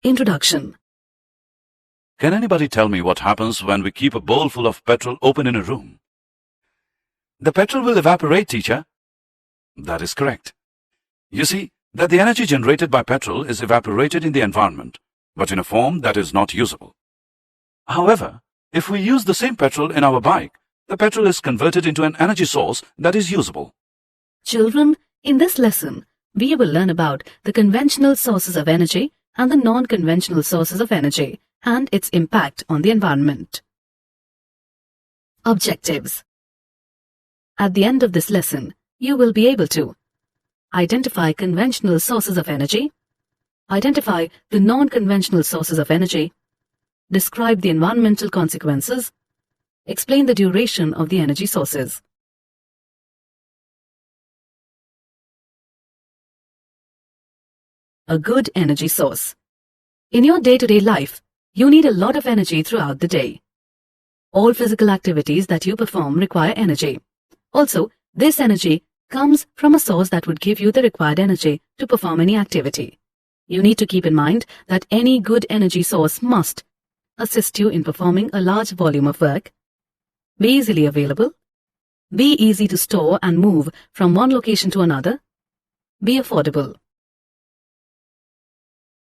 Introduction. Can anybody tell me what happens when we keep a bowl full of petrol open in a room? The petrol will evaporate, teacher. That is correct. You see that the energy generated by petrol is evaporated in the environment, but in a form that is not usable. However, if we use the same petrol in our bike, the petrol is converted into an energy source that is usable. Children, in this lesson, we will learn about the conventional sources of energy and the non-conventional sources of energy and its impact on the environment. Objectives. At the end of this lesson, you will be able to identify conventional sources of energy, identify the non-conventional sources of energy, describe the environmental consequences, explain the duration of the energy sources. A good energy source. In your day-to-day life, you need a lot of energy throughout the day. All physical activities that you perform require energy. Also, this energy comes from a source that would give you the required energy to perform any activity. You need to keep in mind that any good energy source must assist you in performing a large volume of work, be easily available, be easy to store and move from one location to another, be affordable.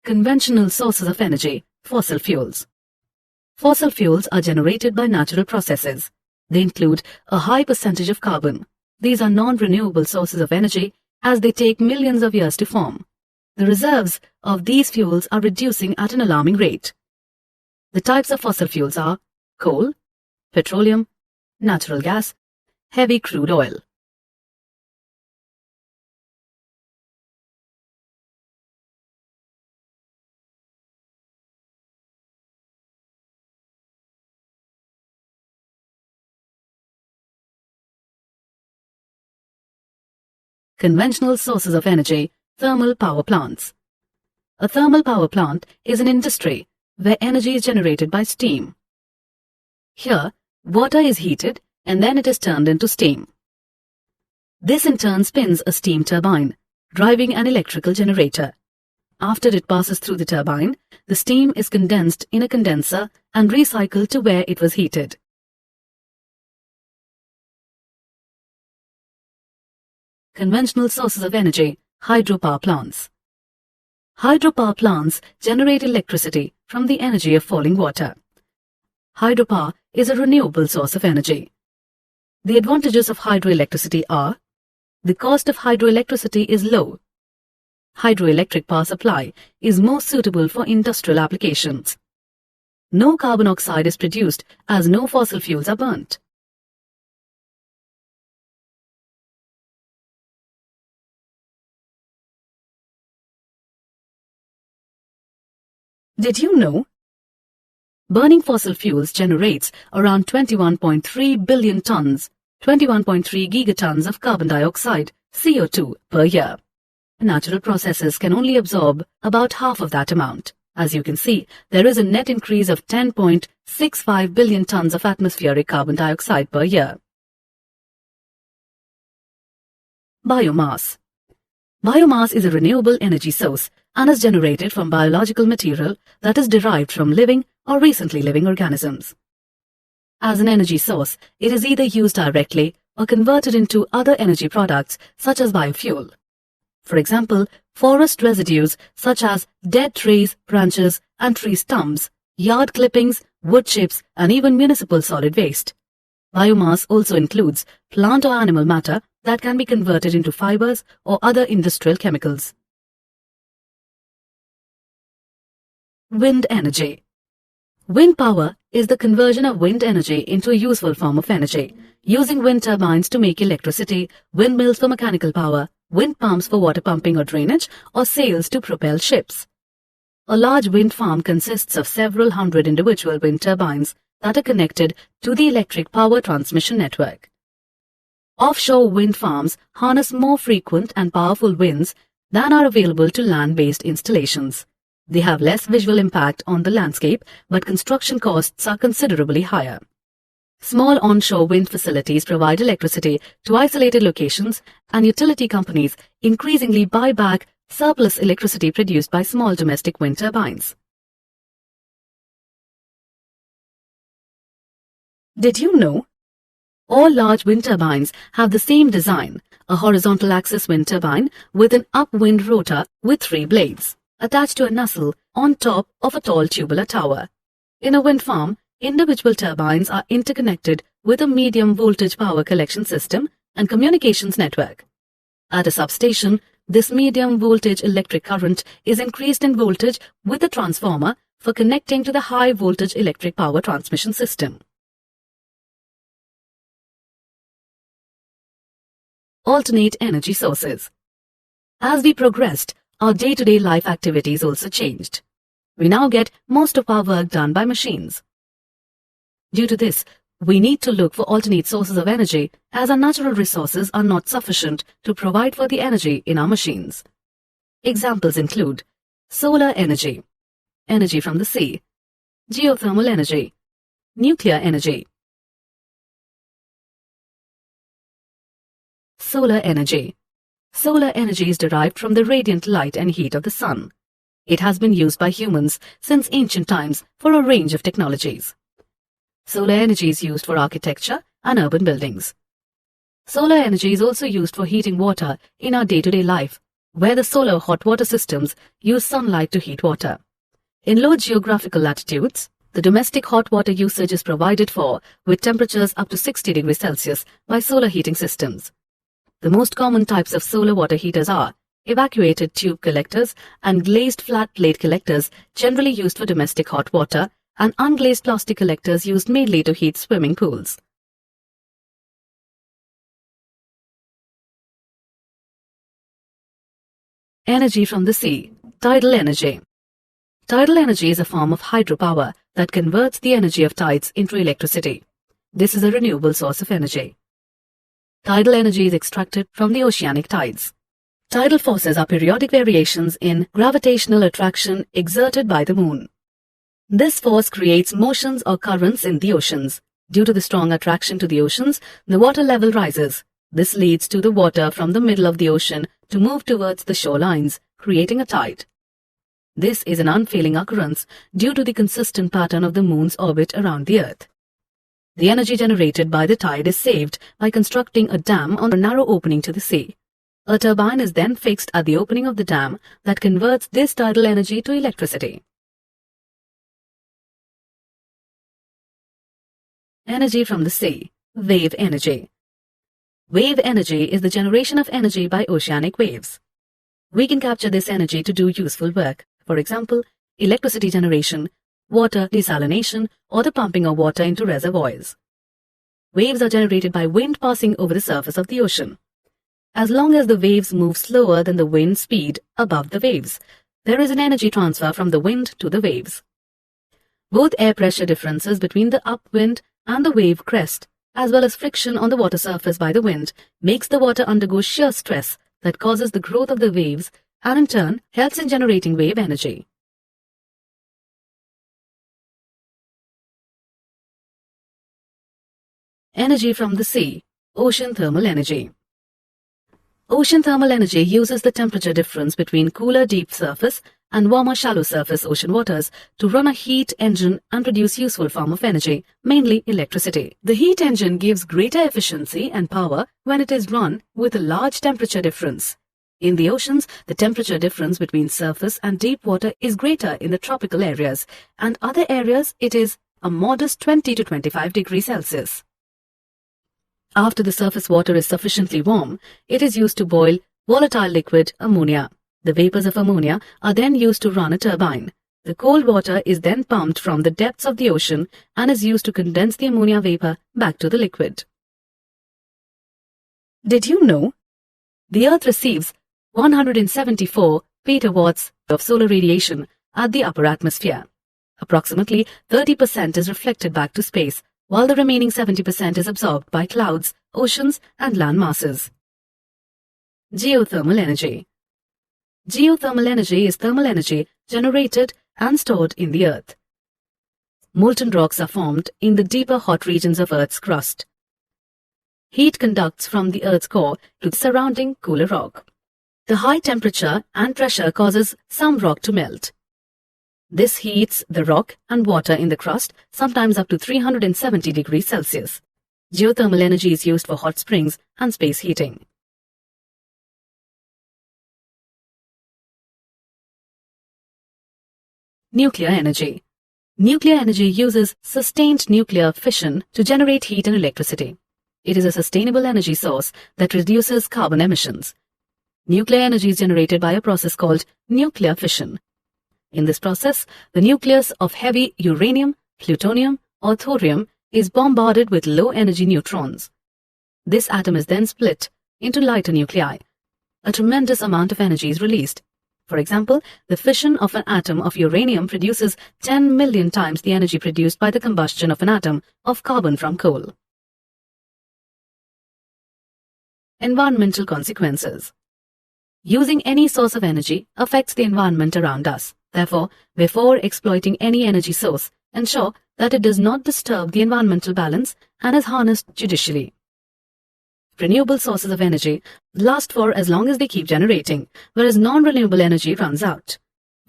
Conventional sources of energy, fossil fuels. Fossil fuels are generated by natural processes. They include a high percentage of carbon. These are non-renewable sources of energy as they take millions of years to form. The reserves of these fuels are reducing at an alarming rate. The types of fossil fuels are coal, petroleum, natural gas, heavy crude oil. Conventional sources of energy, thermal power plants. A thermal power plant is an industry where energy is generated by steam. Here, water is heated and then it is turned into steam. This in turn spins a steam turbine, driving an electrical generator. After it passes through the turbine, the steam is condensed in a condenser and recycled to where it was heated. Conventional sources of energy, hydropower plants. Hydropower plants generate electricity from the energy of falling water. Hydropower is a renewable source of energy. The advantages of hydroelectricity are: the cost of hydroelectricity is low. Hydroelectric power supply is more suitable for industrial applications. No carbon dioxide is produced as no fossil fuels are burnt. Did you know? Burning fossil fuels generates around 21.3 billion tons, 21.3 gigatons of carbon dioxide, CO2, per year. Natural processes can only absorb about half of that amount. As you can see, there is a net increase of 10.65 billion tons of atmospheric carbon dioxide per year. Biomass. Biomass is a renewable energy source and is generated from biological material that is derived from living or recently living organisms. As an energy source, it is either used directly or converted into other energy products such as biofuel. For example, forest residues such as dead trees, branches and tree stumps, yard clippings, wood chips and even municipal solid waste. Biomass also includes plant or animal matter that can be converted into fibers or other industrial chemicals. Wind energy. Wind power is the conversion of wind energy into a useful form of energy, using wind turbines to make electricity, windmills for mechanical power, wind pumps for water pumping or drainage, or sails to propel ships. A large wind farm consists of several hundred individual wind turbines that are connected to the electric power transmission network. Offshore wind farms harness more frequent and powerful winds than are available to land-based installations. They have less visual impact on the landscape, but construction costs are considerably higher. Small onshore wind facilities provide electricity to isolated locations, and utility companies increasingly buy back surplus electricity produced by small domestic wind turbines. Did you know? All large wind turbines have the same design, a horizontal axis wind turbine with an upwind rotor with 3 blades, attached to a nacelle on top of a tall tubular tower. In a wind farm, individual turbines are interconnected with a medium voltage power collection system and communications network. At a substation, this medium voltage electric current is increased in voltage with the transformer for connecting to the high voltage electric power transmission system. Alternate energy sources. As we progressed, our day-to-day life activities also changed. We now get most of our work done by machines. Due to this, we need to look for alternate sources of energy as our natural resources are not sufficient to provide for the energy in our machines. Examples include solar energy, energy from the sea, geothermal energy, nuclear energy. Solar energy. Solar energy is derived from the radiant light and heat of the sun. It has been used by humans since ancient times for a range of technologies. Solar energy is used for architecture and urban buildings. Solar energy is also used for heating water in our day-to-day life, where the solar hot water systems use sunlight to heat water. In low geographical latitudes, the domestic hot water usage is provided for with temperatures up to 60 degrees Celsius by solar heating systems. The most common types of solar water heaters are evacuated tube collectors and glazed flat plate collectors, generally used for domestic hot water, and unglazed plastic collectors used mainly to heat swimming pools. Energy from the sea. Tidal energy. Tidal energy is a form of hydropower that converts the energy of tides into electricity. This is a renewable source of energy. Tidal energy is extracted from the oceanic tides. Tidal forces are periodic variations in gravitational attraction exerted by the moon. This force creates motions or currents in the oceans. Due to the strong attraction to the oceans, the water level rises. This leads to the water from the middle of the ocean to move towards the shorelines, creating a tide. This is an unfailing occurrence due to the consistent pattern of the moon's orbit around the Earth. The energy generated by the tide is saved by constructing a dam on a narrow opening to the sea. A turbine is then fixed at the opening of the dam that converts this tidal energy to electricity. Energy from the sea. Wave energy. Wave energy is the generation of energy by oceanic waves. We can capture this energy to do useful work, for example, electricity generation, water desalination, or the pumping of water into reservoirs. Waves are generated by wind passing over the surface of the ocean. As long as the waves move slower than the wind speed above the waves, there is an energy transfer from the wind to the waves. Both air pressure differences between the upwind and the wave crest, as well as friction on the water surface by the wind, makes the water undergo shear stress that causes the growth of the waves and in turn helps in generating wave energy. Energy from the sea. Ocean thermal energy. Ocean thermal energy uses the temperature difference between cooler deep surface and warmer shallow surface ocean waters to run a heat engine and produce useful form of energy, mainly electricity. The heat engine gives greater efficiency and power when it is run with a large temperature difference. In the oceans, the temperature difference between surface and deep water is greater in the tropical areas, and other areas it is a modest 20 to 25 degrees Celsius. After the surface water is sufficiently warm, it is used to boil volatile liquid ammonia. The vapors of ammonia are then used to run a turbine. The cold water is then pumped from the depths of the ocean and is used to condense the ammonia vapor back to the liquid. Did you know? The Earth receives 174 petawatts of solar radiation at the upper atmosphere. Approximately 30% is reflected back to space, while the remaining 70% is absorbed by clouds, oceans, and land masses. Geothermal energy. Geothermal energy is thermal energy generated and stored in the earth. Molten rocks are formed in the deeper hot regions of Earth's crust. Heat conducts from the Earth's core to the surrounding cooler rock. The high temperature and pressure causes some rock to melt. This heats the rock and water in the crust, sometimes up to 370 degrees Celsius. Geothermal energy is used for hot springs and space heating. Nuclear energy. Nuclear energy uses sustained nuclear fission to generate heat and electricity. It is a sustainable energy source that reduces carbon emissions. Nuclear energy is generated by a process called nuclear fission. In this process, the nucleus of heavy uranium, plutonium, or thorium is bombarded with low-energy neutrons. This atom is then split into lighter nuclei. A tremendous amount of energy is released. For example, the fission of an atom of uranium produces 10 million times the energy produced by the combustion of an atom of carbon from coal. Environmental consequences. Using any source of energy affects the environment around us. Therefore, before exploiting any energy source, ensure that it does not disturb the environmental balance and is harnessed judiciously. Renewable sources of energy last for as long as they keep generating, whereas non-renewable energy runs out.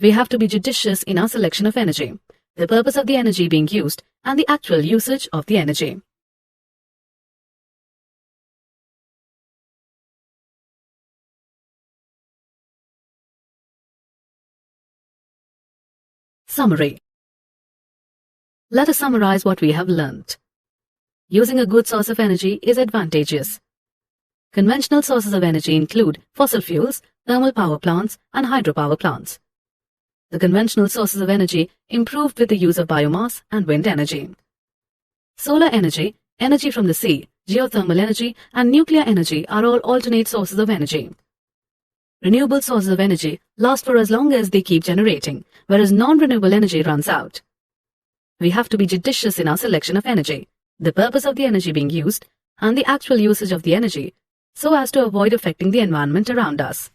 We have to be judicious in our selection of energy, the purpose of the energy being used, and the actual usage of the energy. Summary. Let us summarize what we have learnt. Using a good source of energy is advantageous. Conventional sources of energy include fossil fuels, thermal power plants, and hydropower plants. The conventional sources of energy improved with the use of biomass and wind energy. Solar energy, energy from the sea, geothermal energy, and nuclear energy are all alternate sources of energy. Renewable sources of energy last for as long as they keep generating, whereas non-renewable energy runs out. We have to be judicious in our selection of energy, the purpose of the energy being used, and the actual usage of the energy, so as to avoid affecting the environment around us.